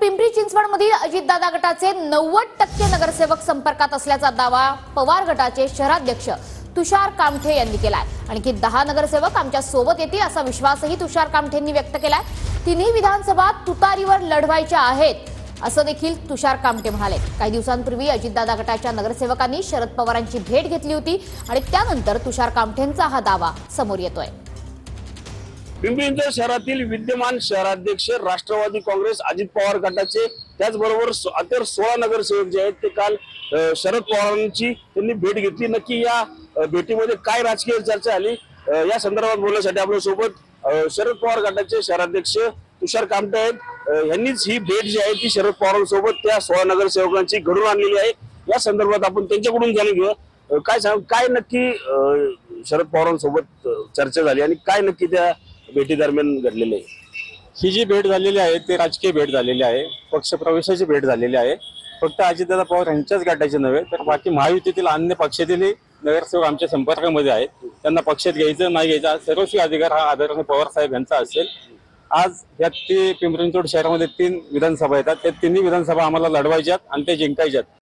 पिंपरी चिंचवडमधील अजितदादा गटाचे 90% नगरसेवक संपर्कात असल्याचा दावा पवार गटाचे शहराध्यक्ष तुषार कामठे यांनी केलाय। आणखी 10 नगरसेवक आमच्या सोबत येतील असा विश्वासही तुषार कामठेंनी व्यक्त केलाय। तिन्ही विधानसभा तुतारीवर लढवायच्या आहेत असं देखील तुषार कामठे म्हणाले। काही दिवसांपूर्वी अजितदादा गटाच्या नगरसेवकांनी शरद पवारांची भेट घेतली होती आणि त्यानंतर तुषार कामठेंचा हा दावा समोर येतोय। पिंपरी चिंचवड शहरातील विद्यमान शहराध्यक्ष राष्ट्रवादी काँग्रेस अजित पवार गटाचे त्याचबरोबर इतर 16 नगरसेवक जे आहेत ते काल शरद पवारांची त्यांनी भेट घेतली। नक्की या भेटीमध्ये काय राजकीय चर्चा झाली या संदर्भात बोलण्यासाठी आपल्या सोबत शरद पवार गटाचे शहराध्यक्ष तुषार कामठे आहेत। यांनीच ही भेट जी आहे ती शरद पवारांसोबत त्या 16 नगरसेवकांची घडून आणलेली आहे। या संदर्भात आपण त्यांच्याकडून जाणून घेऊ काय नक्की शरद पवारांसोबत चर्चा झाली आणि काय नक्की त्या भेटी दरम्यान घडलेले आहे। ही जी भेट झालेली आहे ती राजकीय भेट झालेली आहे, पक्षप्रवेशाची भेट झालेली आहे। फक्त अजितदादा पवार यांच्याच गटाचे नव्हे तर बाकी महायुतीतील अन्य पक्षातील नगरसेवक आमच्या संपर्कामध्ये आहेत। त्यांना पक्षात घ्यायचं नाही घ्यायचं सर्वस्वी अधिकार हा आदरणीय पवार साहेब यांचा असेल। आज यात पिंपरी चिंचवड शहरामध्ये 3 विधानसभा येतात, त्या तिन्ही विधानसभा आम्हाला लढवायच्यात आणि ते जिंकायच्यात।